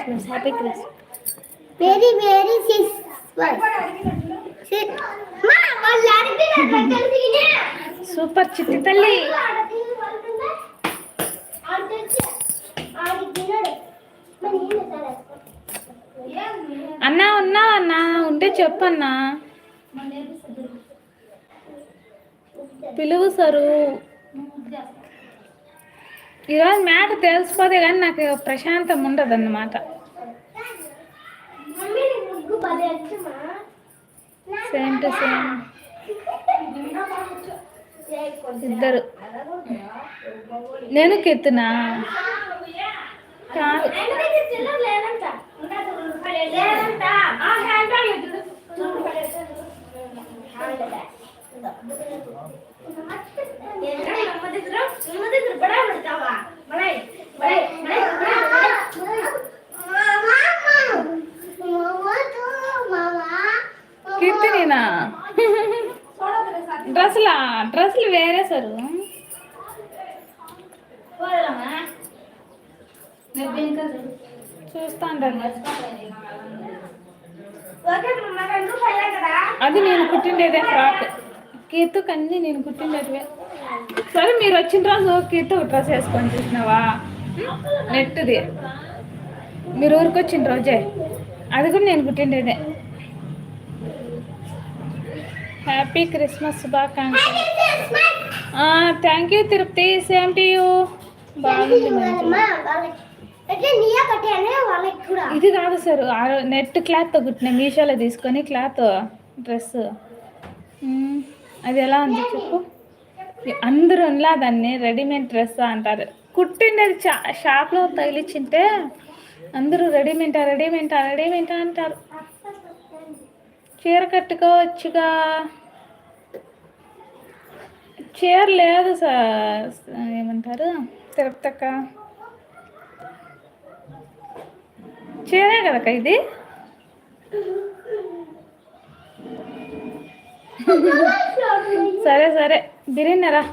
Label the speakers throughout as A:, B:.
A: Christmas, happy Christmas.
B: Very very six
A: super చిట్టి తల్లి. అన్నా ఉన్నా అన్నా ఉంటే చెప్పన్నా, పిలువు సరు. ఈరోజు మ్యాటర్ తెలిసిపోతే కానీ నాకు ప్రశాంతం ఉండదు అన్నమాట. సేమ్ టు సేమ్ ఇద్దరు. నేను కెత్తునా కాదు. కీర్తినేనా? డ్రెస్సులు వేరే సరు. చూస్తా అది నేను కుట్టిండేదే ఫ్రాక్. కీర్తుకు అన్నీ నేను కుట్టిండేటివే. సరే మీరు వచ్చిన రోజు కీర్తు డ్రెస్ వేసుకొని చూసినావా నెట్ది? మీరు ఊరికి వచ్చిన రోజే అది కూడా నేను కుట్టిండేదే. హ్యాపీ క్రిస్మస్ శుభాకాంక్షలు. Thank you Tirupati, same to you. బాగుంది ఇది కాదు సార్, నెట్ క్లాత్తో కుట్టిన మీషోలో తీసుకొని క్లాత్ డ్రెస్. అది ఎలా ఉంది చెప్పు? అందరూ ఉన్నా దాన్ని రెడీమేడ్ డ్రెస్ అంటారు. కుట్టిండేది షాప్లో తగిలిచ్చింటే అందరూ రెడీమేటా రెడీమేటా రెడీమేటా అంటారు. చీర కట్టుకోవచ్చుగా. చీర లేదు సార్, ఏమంటారు తిరుపతక్క, చీరే కదక్క ఇది. సరే సరే బిర్యానీరా.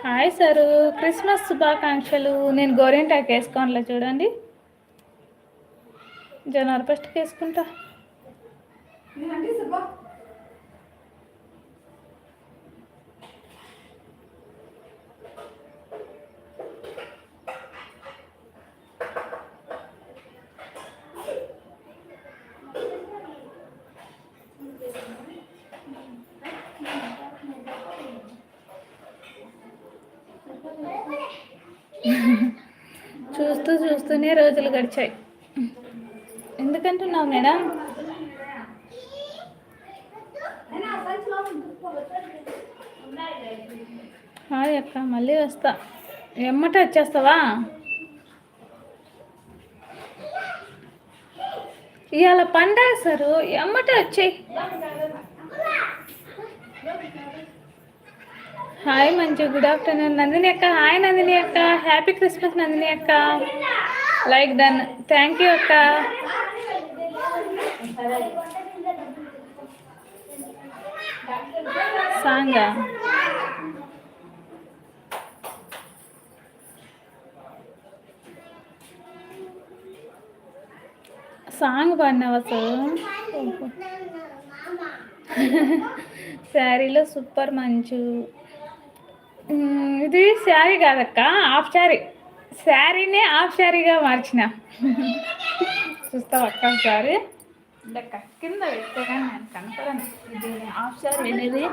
A: హాయ్ సారు, క్రిస్మస్ శుభాకాంక్షలు. నేను గోరింటాకు వేసుకోనిలే చూడండి, జనవరి ఫస్ట్కి వేసుకుంటా. చూస్తూనే రోజులు గడిచాయి. ఎందుకంటున్నావు మేడం? హాయ్ అక్క, మళ్ళీ వస్తా. ఎమ్మట వచ్చేస్తావా? ఇవాళ పండగ సారు, ఎమ్మట వచ్చేయి. హాయ్ మంచి, గుడ్ ఆఫ్టర్నూన్ నందిని అక్క. హాయ్ నందిని అక్క, హ్యాపీ క్రిస్మస్ నందిని అక్క. లైక్ డన్, థ్యాంక్ యూ అక్క. సాంగా సాంగ్ పాడినావా సార్? శారీలో సూపర్ మంచు. ఇది శారీ కాదక్క, హాఫ్ శారీ. శారీనే హాఫ్ శారీగా మార్చిన. చూస్తావు అక్క శారీ కింద పెడితే కానీ నేను కనపడను. ఇది హాఫ్ శారీ అనేది